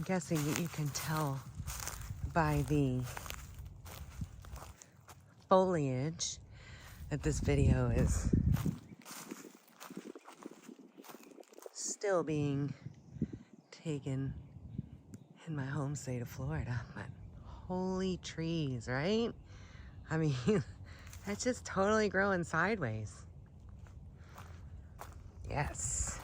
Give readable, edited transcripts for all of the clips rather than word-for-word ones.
I'm guessing that you can tell by the foliage that this video is still being taken in my home state of Florida. But holy trees, right? I mean, that's just totally growing sideways. Yes.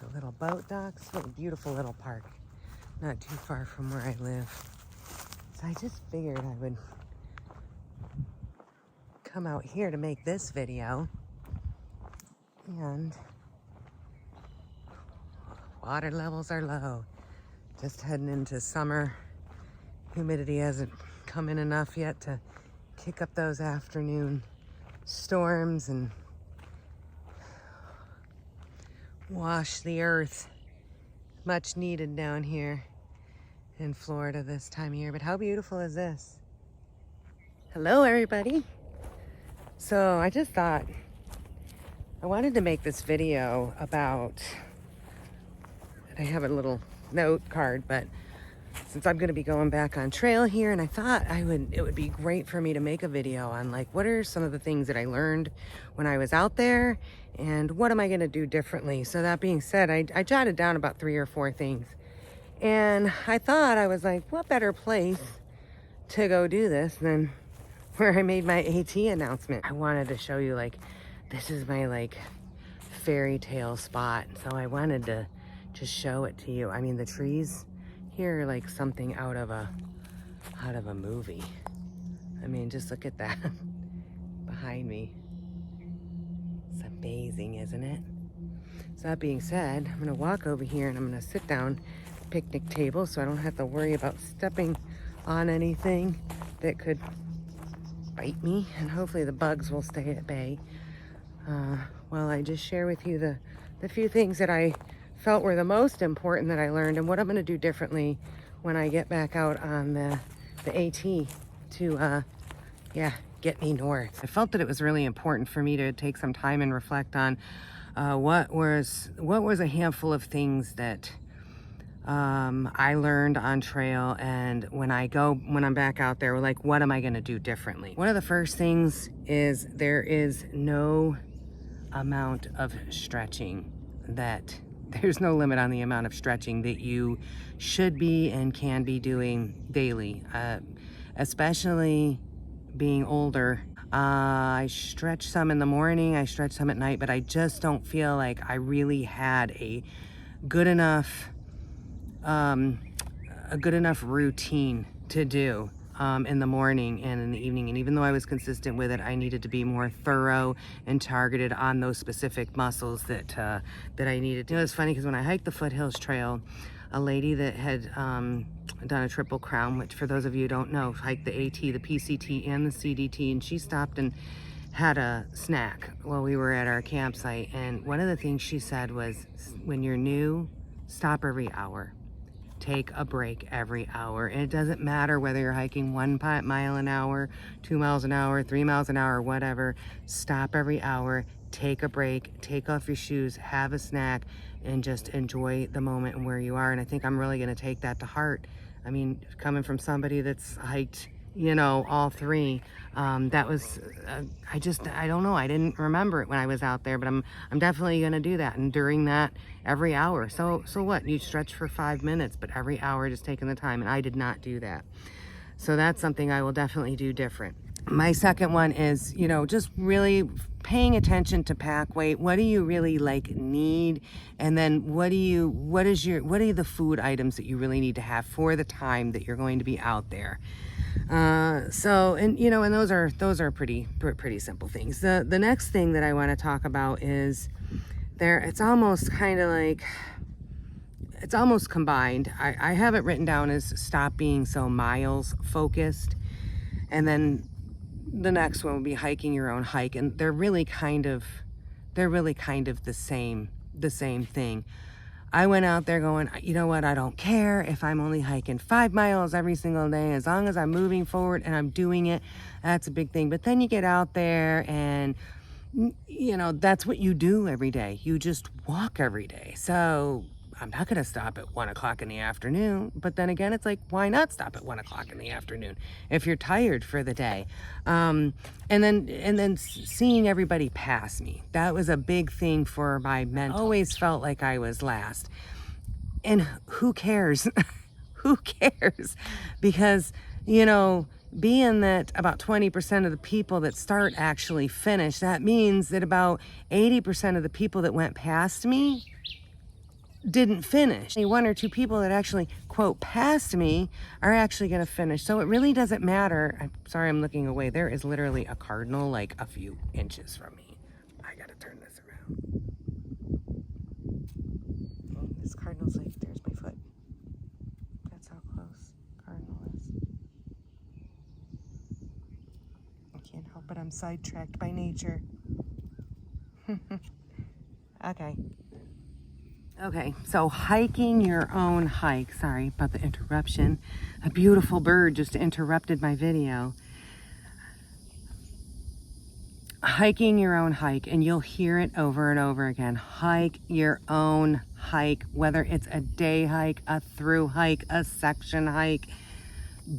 So little boat docks, what a beautiful little park. Not too far from where I live. So I just figured I would come out here to make this video. And water levels are low. Just heading into summer. Humidity hasn't come in enough yet to kick up those afternoon storms and wash the earth. Much needed down here in Florida this time of year. But how beautiful is this? Hello, everybody. So I just thought I wanted to make this video about, I have a little note card, but since I'm going to be going back on trail here, and I thought it would be great for me to make a video on like what are some of the things that I learned when I was out there and what am I going to do differently. So that being said, I jotted down about 3 or 4 things, and I thought, I was like, what better place to go do this than where I made my AT announcement. I wanted to show you, like, this is my like fairy tale spot, so I wanted to just show it to you. I mean, the trees here are like something out of a movie. I mean, just look at that behind me. It's amazing, isn't it? So that being said, I'm gonna walk over here and I'm gonna sit down at the picnic table so I don't have to worry about stepping on anything that could bite me, and hopefully the bugs will stay at bay. While I just share with you the few things that I felt were the most important that I learned and what I'm going to do differently when I get back out on the AT to get me north. I felt that it was really important for me to take some time and reflect on what was a handful of things that I learned on trail, and when I'm back out there, like, what am I going to do differently? One of the first things is there is no amount of stretching there's no limit on the amount of stretching that you should be and can be doing daily, especially being older. I stretch some in the morning, I stretch some at night, but I just don't feel like I really had a good enough routine to do in the morning and in the evening. And even though I was consistent with it, I needed to be more thorough and targeted on those specific muscles that I needed to. You know, it's funny because when I hiked the Foothills Trail, a lady that had done a Triple Crown, which for those of you who don't know, hiked the AT, the PCT, and the CDT, and she stopped and had a snack while we were at our campsite. And one of the things she said was, when you're new, stop every hour. Take a break every hour. And it doesn't matter whether you're hiking 1 mile an hour, 2 miles an hour, 3 miles an hour, whatever. Stop every hour, take a break, take off your shoes, have a snack, and just enjoy the moment and where you are. And I think I'm really going to take that to heart. I mean, coming from somebody that's hiked, you know, all 3, that was, I don't know, I didn't remember it when I was out there, but I'm definitely going to do that. And during that, every hour. So what? You stretch for 5 minutes, but every hour just taking the time. And I did not do that. So that's something I will definitely do different. My second one is, you know, just really paying attention to pack weight. What do you really like need? And then what are the food items that you really need to have for the time that you're going to be out there? And those are pretty simple things. The next thing that I want to talk about is it's almost combined. I have it written down as stop being so miles focused, and then the next one would be hiking your own hike, and they're really kind of the same thing. I went out there going, you know what, I don't care if I'm only hiking 5 miles every single day, as long as I'm moving forward and I'm doing it. That's a big thing. But then you get out there and you know, that's what you do every day. You just walk every day. So I'm not going to stop at 1 o'clock in the afternoon. But then again, it's like, why not stop at 1 o'clock in the afternoon if you're tired for the day? And then seeing everybody pass me. That was a big thing for my mental. I always felt like I was last. And who cares? Who cares? Because, you know, being that about 20% of the people that start actually finish, that means that about 80% of the people that went past me didn't finish. One or two people that actually, quote, passed me are actually going to finish. So it really doesn't matter. I'm sorry, I'm looking away. There is literally a cardinal like a few inches from me. I got to turn this around. Oh, this cardinal's like, there's my foot. That's how close cardinal is. I can't help it. I'm sidetracked by nature. Okay, so hiking your own hike. Sorry about the interruption. A beautiful bird just interrupted my video. Hiking your own hike, and you'll hear it over and over again. Hike your own hike, whether it's a day hike, a through hike, a section hike.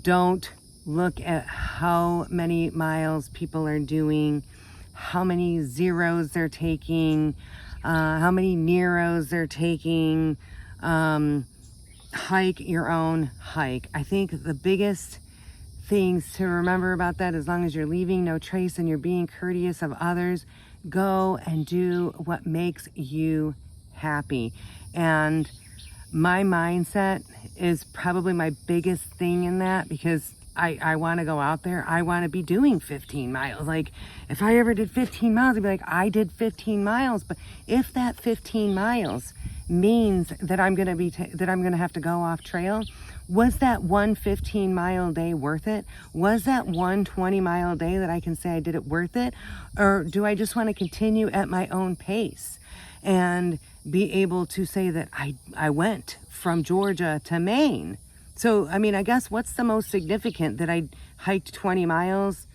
Don't look at how many miles people are doing, how many zeros they're taking, how many Neros they're taking. Hike your own hike. I think the biggest things to remember about that, as long as you're leaving no trace and you're being courteous of others, go and do what makes you happy. And my mindset is probably my biggest thing in that, because I want to go out there. I want to be doing 15 miles. Like, if I ever did 15 miles, I'd be like, I did 15 miles. But if that 15 miles means that I'm going to have to go off trail, was that one 15-mile day worth it? Was that one 20-mile day that I can say I did it worth it? Or do I just want to continue at my own pace and be able to say that I went from Georgia to Maine? So, I mean, I guess what's the most significant, that I hiked 20 miles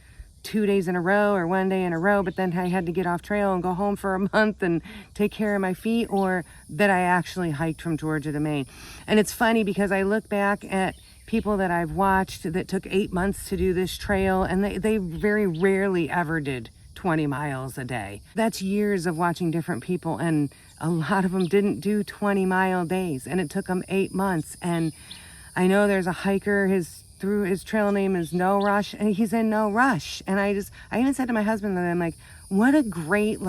2 days in a row or 1 day in a row, but then I had to get off trail and go home for a month and take care of my feet, or that I actually hiked from Georgia to Maine? And it's funny because I look back at people that I've watched that took 8 months to do this trail, and they very rarely ever did 20 miles a day. That's years of watching different people, and a lot of them didn't do 20-mile days, and it took them 8 months. And I know there's a hiker, his trail name is No Rush, and he's in no rush. And I even said to my husband that, I'm like, what a great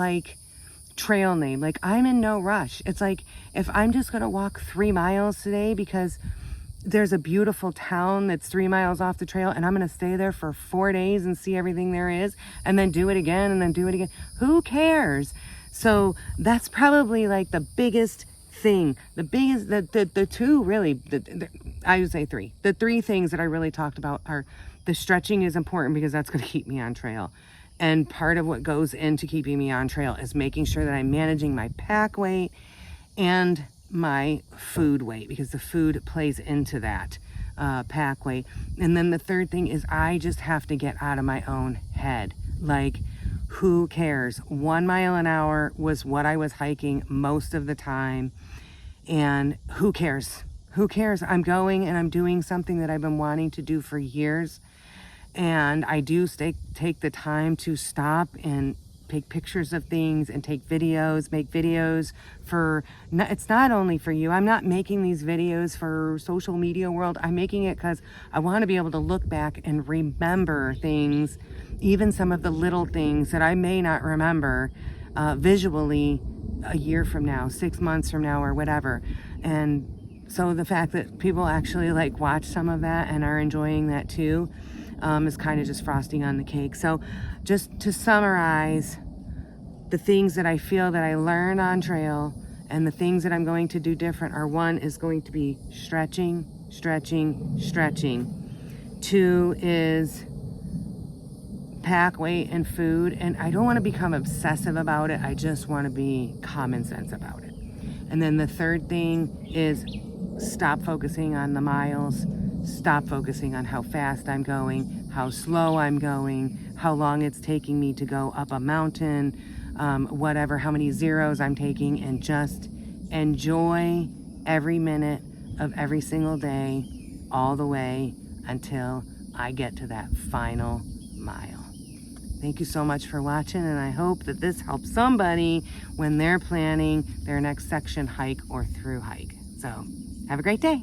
trail name. Like, I'm in no rush. It's like, if I'm just going to walk 3 miles today because there's a beautiful town that's 3 miles off the trail, and I'm going to stay there for 4 days and see everything there is, and then do it again, and then do it again. Who cares? So that's probably like the biggest thing. The biggest, the two really, I would say three. The three things that I really talked about are, the stretching is important because that's going to keep me on trail. And part of what goes into keeping me on trail is making sure that I'm managing my pack weight and my food weight, because the food plays into that pack weight. And then the third thing is, I just have to get out of my own head. Like, who cares? 1 mile an hour was what I was hiking most of the time. And who cares? Who cares? I'm going and I'm doing something that I've been wanting to do for years. And I do take the time to stop and take pictures of things and take videos, make videos for, it's not only for you. I'm not making these videos for social media world. I'm making it because I want to be able to look back and remember things, even some of the little things that I may not remember visually a year from now, 6 months from now, or whatever. And so the fact that people actually watch some of that and are enjoying that too, is kind of just frosting on the cake. So just to summarize, the things that I feel that I learned on trail and the things that I'm going to do different are, 1 is going to be stretching. 2 is pack weight and food. And I don't want to become obsessive about it. I just want to be common sense about it. And then the third thing is, stop focusing on the miles. Stop focusing on how fast I'm going, how slow I'm going, how long it's taking me to go up a mountain, whatever, how many zeros I'm taking, and just enjoy every minute of every single day all the way until I get to that final mile. Thank you so much for watching, and I hope that this helps somebody when they're planning their next section hike or through hike. So have a great day.